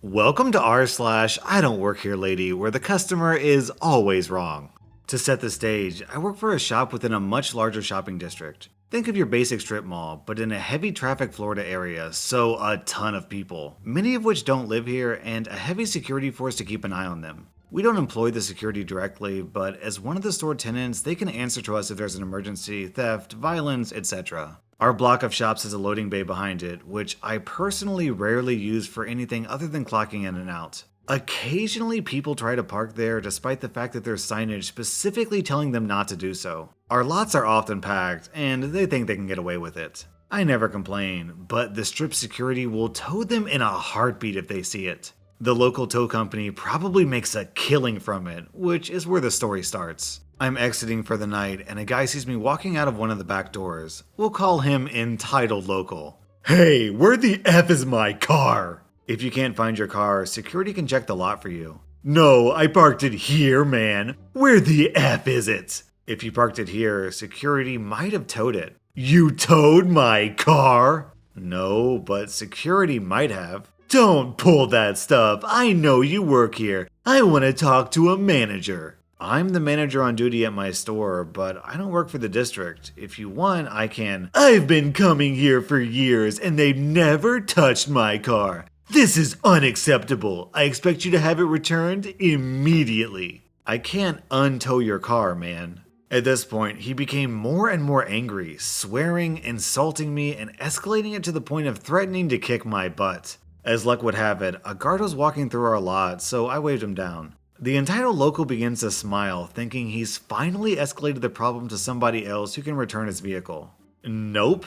Welcome to rSlash Idontworkherelady, where the customer is always wrong. To set the stage, I work for a shop within a much larger shopping district. Think of your basic strip mall, but in a heavy traffic Florida area, so a ton of people, many of which don't live here, and a heavy security force to keep an eye on them. We don't employ the security directly, but as one of the store tenants, they can answer to us if there's an emergency, theft, violence, etc. Our block of shops has a loading bay behind it, which I personally rarely use for anything other than clocking in and out. Occasionally people try to park there despite the fact that there's signage specifically telling them not to do so. Our lots are often packed, and they think they can get away with it. I never complain, but the strip security will tow them in a heartbeat if they see it. The local tow company probably makes a killing from it, which is where the story starts. I'm exiting for the night, and a guy sees me walking out of one of the back doors. We'll call him Entitled Local. Hey, where the F is my car? If you can't find your car, security can check the lot for you. No, I parked it here, man. Where the F is it? If you parked it here, security might have towed it. You towed my car? No, but security might have. Don't pull that stuff. I know you work here. I want to talk to a manager. I'm the manager on duty at my store, but I don't work for the district. If you want, I can. I've been coming here for years and they've never touched my car. This is unacceptable. I expect you to have it returned immediately. I can't untow your car, man. At this point, he became more and more angry, swearing, insulting me, and escalating it to the point of threatening to kick my butt. As luck would have it, a guard was walking through our lot, so I waved him down. The entitled local begins to smile, thinking he's finally escalated the problem to somebody else who can return his vehicle. Nope.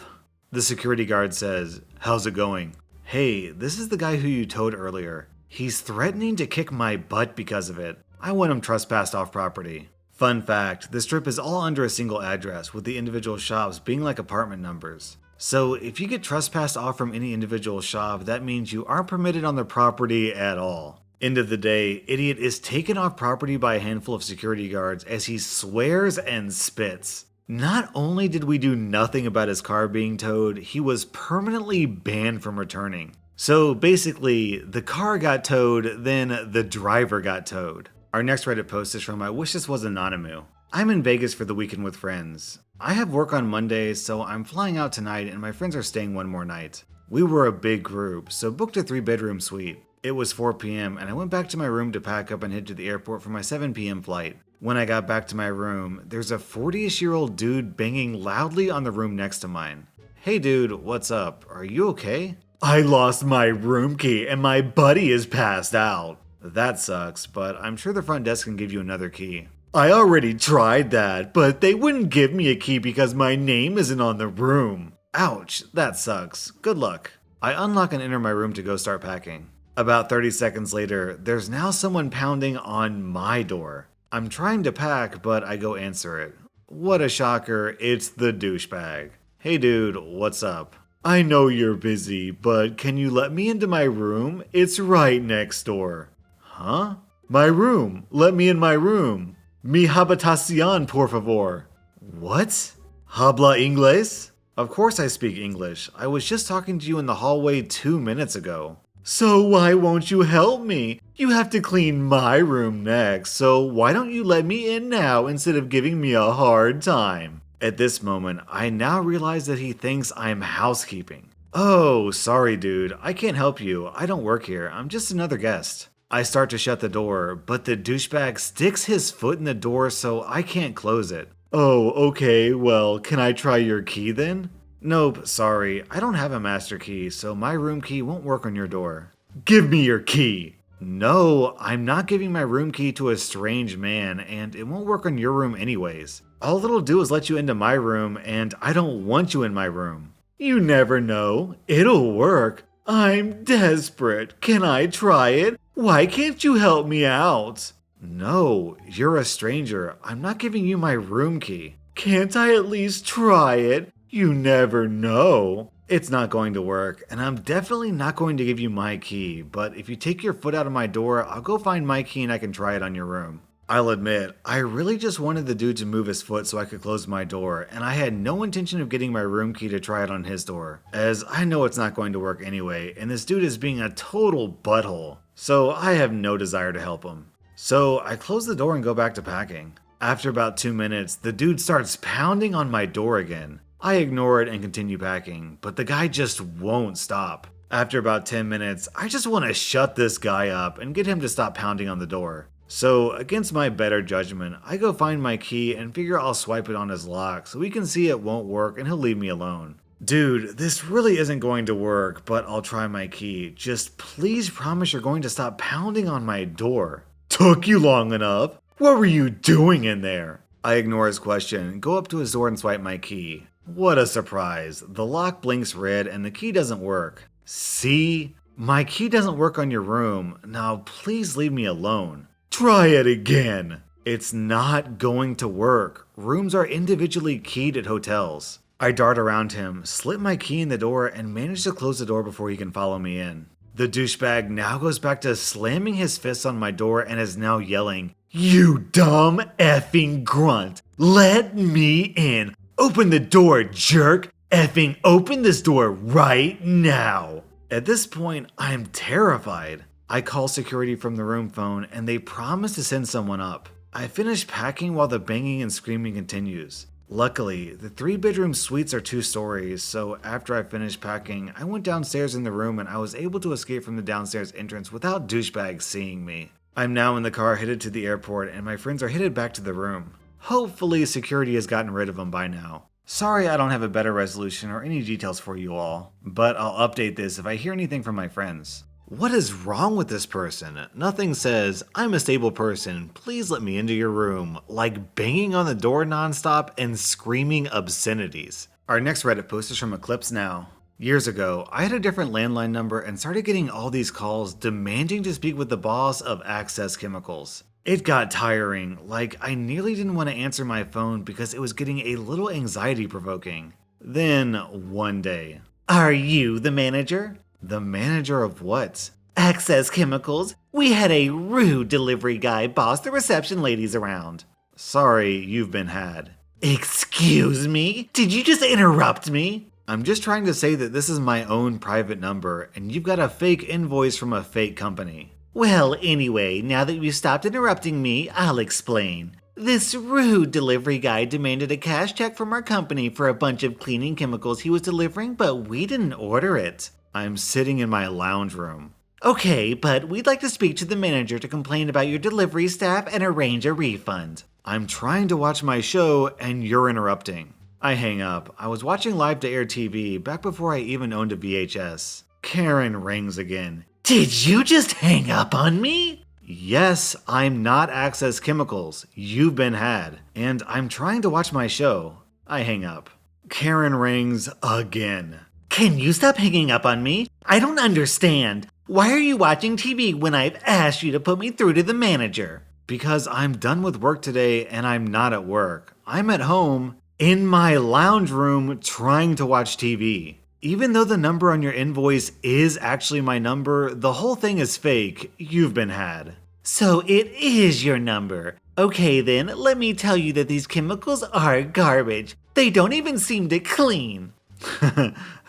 The security guard says, "How's it going?" Hey, this is the guy who you towed earlier. He's threatening to kick my butt because of it. I want him trespassed off property. Fun fact, the strip is all under a single address, with the individual shops being like apartment numbers. So if you get trespassed off from any individual shop, that means you aren't permitted on the property at all. End of the day, Idiot is taken off property by a handful of security guards as he swears and spits. Not only did we do nothing about his car being towed, he was permanently banned from returning. So basically, the car got towed, then the driver got towed. Our next Reddit post is from I wish this was Anonymous. I'm in Vegas for the weekend with friends. I have work on Monday, so I'm flying out tonight and my friends are staying one more night. We were a big group, so booked a 3-bedroom suite. It was 4 p.m. and I went back to my room to pack up and head to the airport for my 7 p.m. flight. When I got back to my room, there's a 40-ish-year-old dude banging loudly on the room next to mine. Hey dude, what's up? Are you okay? I lost my room key and my buddy is passed out. That sucks, but I'm sure the front desk can give you another key. I already tried that, but they wouldn't give me a key because my name isn't on the room. Ouch, that sucks. Good luck. I unlock and enter my room to go start packing. About 30 seconds later, there's now someone pounding on my door. I'm trying to pack, but I go answer it. What a shocker, it's the douchebag. Hey dude, what's up? I know you're busy, but can you let me into my room? It's right next door. Huh? My room. Let me in my room. Mi habitación, por favor. What? Habla inglés? Of course I speak English. I was just talking to you in the hallway 2 minutes ago. So why won't you help me? You have to clean my room next, so why don't you let me in now instead of giving me a hard time? At this moment, I now realize that he thinks I'm housekeeping. Oh, sorry dude, I can't help you. I don't work here. I'm just another guest. I start to shut the door, but the douchebag sticks his foot in the door so I can't close it. Oh, okay, well, can I try your key then? Nope, sorry, I don't have a master key, so my room key won't work on your door. Give me your key! No, I'm not giving my room key to a strange man, and it won't work on your room anyways. All it'll do is let you into my room, and I don't want you in my room. You never know, it'll work. I'm desperate. Can I try it? Why can't you help me out? No, you're a stranger. I'm not giving you my room key. Can't I at least try it? You never know. It's not going to work, and I'm definitely not going to give you my key, but if you take your foot out of my door, I'll go find my key and I can try it on your room. I'll admit, I really just wanted the dude to move his foot so I could close my door, and I had no intention of getting my room key to try it on his door, as I know it's not going to work anyway, and this dude is being a total butthole. so I have no desire to help him. So I close the door and go back to packing. After about 2 minutes, the dude starts pounding on my door again. I ignore it and continue packing, but the guy just won't stop. After about 10 minutes, I just want to shut this guy up and get him to stop pounding on the door. So, against my better judgment, I go find my key and figure I'll swipe it on his lock so he can see it won't work and he'll leave me alone. Dude, this really isn't going to work, but I'll try my key. Just please promise you're going to stop pounding on my door. Took you long enough? What were you doing in there? I ignore his question, go up to his door and swipe my key. What a surprise. The lock blinks red and the key doesn't work. See? My key doesn't work on your room. Now please leave me alone. Try it again. It's not going to work. Rooms are individually keyed at hotels. I dart around him, slip my key in the door, and manage to close the door before he can follow me in. The douchebag now goes back to slamming his fists on my door and is now yelling, "You dumb effing grunt! Let me in! Open the door, jerk! Effing open this door right now!" At this point, I'm terrified. I call security from the room phone and they promise to send someone up. I finish packing while the banging and screaming continues. Luckily, the 3-bedroom suites are 2 stories, so after I finished packing, I went downstairs in the room and I was able to escape from the downstairs entrance without douchebags seeing me. I'm now in the car headed to the airport and my friends are headed back to the room. Hopefully security has gotten rid of them by now. Sorry I don't have a better resolution or any details for you all, but I'll update this if I hear anything from my friends. What is wrong with this person? Nothing says, "I'm a stable person, please let me into your room," like banging on the door nonstop and screaming obscenities. Our next Reddit post is from Eclipse Now. Years ago, I had a different landline number and started getting all these calls demanding to speak with the boss of Access Chemicals. It got tiring, like I nearly didn't want to answer my phone because it was getting a little anxiety provoking. Then, one day, "Are you the manager?" The manager of what? "Access Chemicals. We had a rude delivery guy boss the reception ladies around." Sorry, you've been had. Excuse me? Did you just interrupt me? I'm just trying to say that this is my own private number and you've got a fake invoice from a fake company. Well, anyway, now that you stopped interrupting me, I'll explain. This rude delivery guy demanded a cash check from our company for a bunch of cleaning chemicals he was delivering, but we didn't order it. I'm sitting in my lounge room. Okay, but we'd like to speak to the manager to complain about your delivery staff and arrange a refund. I'm trying to watch my show and you're interrupting. I hang up. I was watching live to air TV back before I even owned a VHS. Karen rings again. Did you just hang up on me? Yes, I'm not Access Chemicals. You've been had. And I'm trying to watch my show. I hang up. Karen rings again. Can you stop hanging up on me? I don't understand. Why are you watching TV when I've asked you to put me through to the manager? Because I'm done with work today and I'm not at work. I'm at home in my lounge room trying to watch TV. Even though the number on your invoice is actually my number, the whole thing is fake. You've been had. So it is your number. Okay then, let me tell you that these chemicals are garbage. They don't even seem to clean.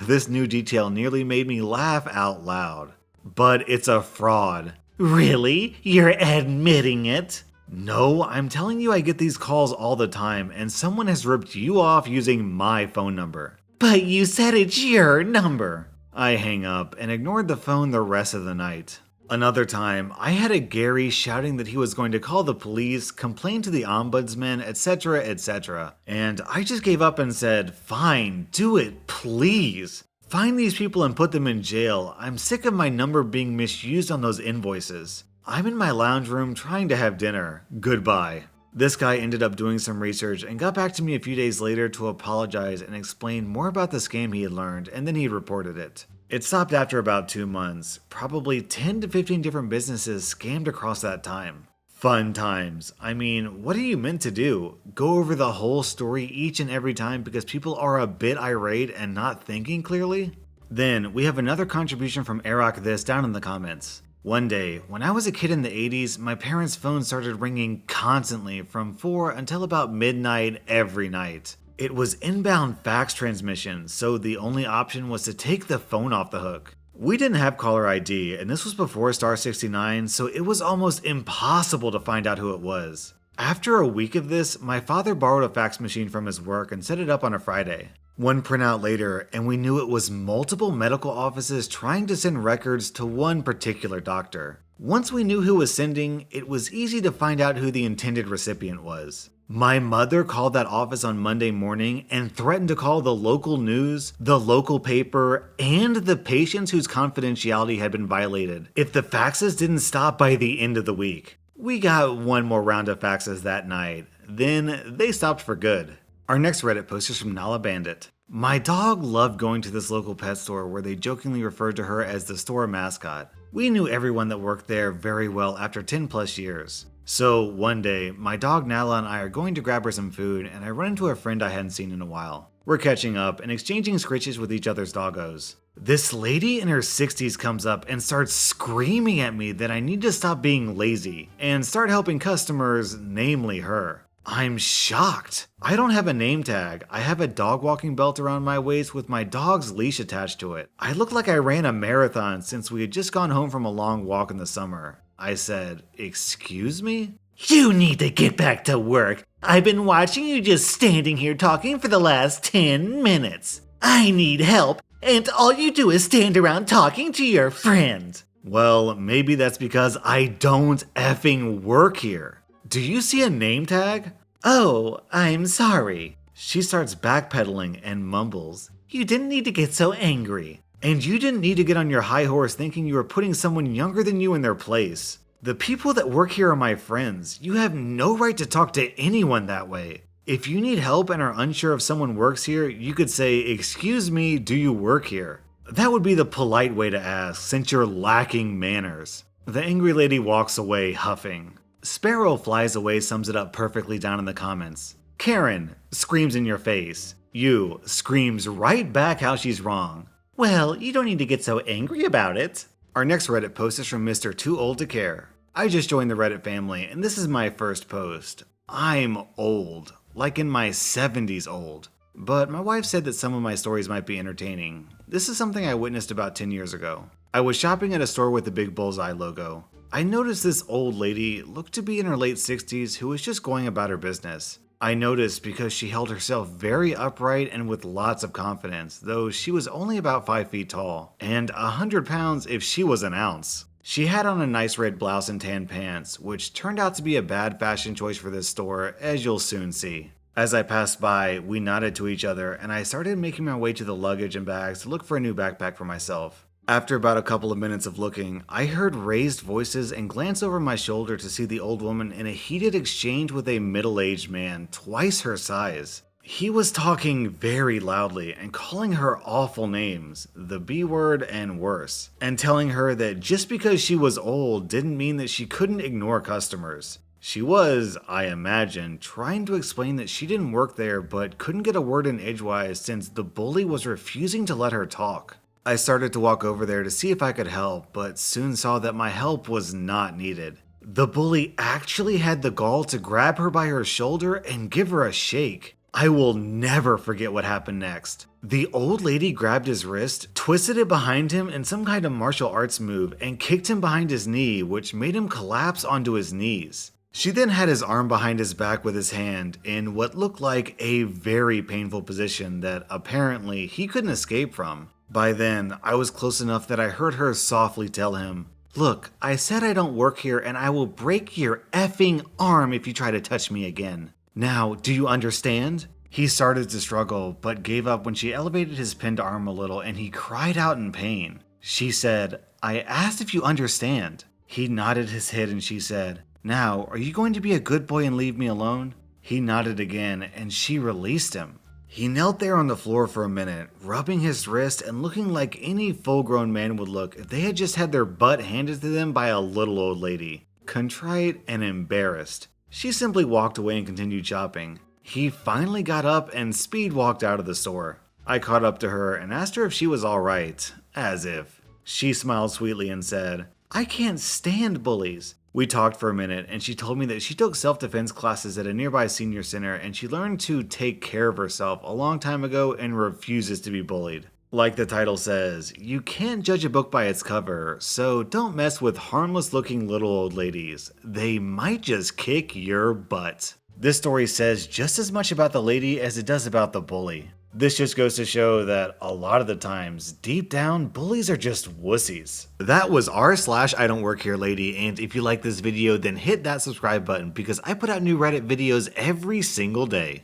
This new detail nearly made me laugh out loud. But it's a fraud. Really? You're admitting it? No, I'm telling you I get these calls all the time and someone has ripped you off using my phone number. But you said it's your number. I hang up and ignored the phone the rest of the night. Another time, I had a Gary shouting that he was going to call the police, complain to the ombudsman, etc., etc. And I just gave up and said, fine, do it, please. Find these people and put them in jail. I'm sick of my number being misused on those invoices. I'm in my lounge room trying to have dinner. Goodbye. This guy ended up doing some research and got back to me a few days later to apologize and explain more about the scam he had learned, and then he reported it. It stopped after about 2 months. Probably 10 to 15 different businesses scammed across that time. Fun times. I mean, what are you meant to do? Go over the whole story each and every time because people are a bit irate and not thinking clearly? Then, we have another contribution from Aroc This down in the comments. One day, when I was a kid in the 80s, my parents' phone started ringing constantly from 4 until about midnight every night. It was inbound fax transmission, so the only option was to take the phone off the hook. We didn't have caller ID, and this was before Star 69, so it was almost impossible to find out who it was. After a week of this, my father borrowed a fax machine from his work and set it up on a Friday. One printout later, and we knew it was multiple medical offices trying to send records to one particular doctor. Once we knew who was sending, it was easy to find out who the intended recipient was. My mother called that office on Monday morning and threatened to call the local news, the local paper, and the patients whose confidentiality had been violated if the faxes didn't stop by the end of the week. We got one more round of faxes that night, then they stopped for good. Our next Reddit post is from Nala Bandit. My dog loved going to this local pet store where they jokingly referred to her as the store mascot. We knew everyone that worked there very well after 10 plus years. So one day, my dog Nala and I are going to grab her some food, and I run into a friend I hadn't seen in a while. We're catching up and exchanging scritches with each other's doggos. This lady in her 60s comes up and starts screaming at me that I need to stop being lazy and start helping customers, namely her. I'm shocked. I don't have a name tag. I have a dog walking belt around my waist with my dog's leash attached to it. I look like I ran a marathon since we had just gone home from a long walk in the summer. I said, "Excuse me?" "You need to get back to work. I've been watching you just standing here talking for the last 10 minutes. I need help, and all you do is stand around talking to your friend." Well, maybe that's because I don't effing work here. Do you see a name tag? "Oh, I'm sorry." She starts backpedaling and mumbles, "You didn't need to get so angry. And you didn't need to get on your high horse thinking you were putting someone younger than you in their place. The people that work here are my friends. You have no right to talk to anyone that way. If you need help and are unsure if someone works here, you could say, 'Excuse me, do you work here?' That would be the polite way to ask, since you're lacking manners." The angry lady walks away, huffing. Sparrow Flies Away sums it up perfectly down in the comments. Karen screams in your face. You screams right back how she's wrong. Well, you don't need to get so angry about it. Our next Reddit post is from Mr. Too Old to Care. I just joined the Reddit family, and this is my first post. I'm old, like in my 70s old. But my wife said that some of my stories might be entertaining. This is something I witnessed about 10 years ago. I was shopping at a store with the big bullseye logo. I noticed this old lady looked to be in her late 60s who was just going about her business. I noticed because she held herself very upright and with lots of confidence, though she was only about 5 feet tall, and 100 pounds if she was an ounce. She had on a nice red blouse and tan pants, which turned out to be a bad fashion choice for this store, as you'll soon see. As I passed by, we nodded to each other, and I started making my way to the luggage and bags to look for a new backpack for myself. After about a couple of minutes of looking, I heard raised voices and glanced over my shoulder to see the old woman in a heated exchange with a middle-aged man twice her size. He was talking very loudly and calling her awful names, the B word and worse, and telling her that just because she was old didn't mean that she couldn't ignore customers. She was, I imagine, trying to explain that she didn't work there but couldn't get a word in edgewise since the bully was refusing to let her talk. I started to walk over there to see if I could help, but soon saw that my help was not needed. The bully actually had the gall to grab her by her shoulder and give her a shake. I will never forget what happened next. The old lady grabbed his wrist, twisted it behind him in some kind of martial arts move, and kicked him behind his knee, which made him collapse onto his knees. She then had his arm behind his back with his hand in what looked like a very painful position that apparently he couldn't escape from. By then, I was close enough that I heard her softly tell him, "Look, I said I don't work here and I will break your effing arm if you try to touch me again. Now, do you understand?" He started to struggle, but gave up when she elevated his pinned arm a little and he cried out in pain. She said, "I asked if you understand." He nodded his head and she said, "Now, are you going to be a good boy and leave me alone?" He nodded again and she released him. He knelt there on the floor for a minute, rubbing his wrist and looking like any full-grown man would look if they had just had their butt handed to them by a little old lady. Contrite and embarrassed. She simply walked away and continued shopping. He finally got up and speed walked out of the store. I caught up to her and asked her if she was alright, as if. She smiled sweetly and said, "I can't stand bullies." We talked for a minute and she told me that she took self-defense classes at a nearby senior center and she learned to take care of herself a long time ago and refuses to be bullied. Like the title says, you can't judge a book by its cover, so don't mess with harmless looking little old ladies. They might just kick your butt. This story says just as much about the lady as it does about the bully. This just goes to show that a lot of the times, deep down, bullies are just wussies. That was r// I don't work here lady, and if you like this video then hit that subscribe button because I put out new Reddit videos every single day.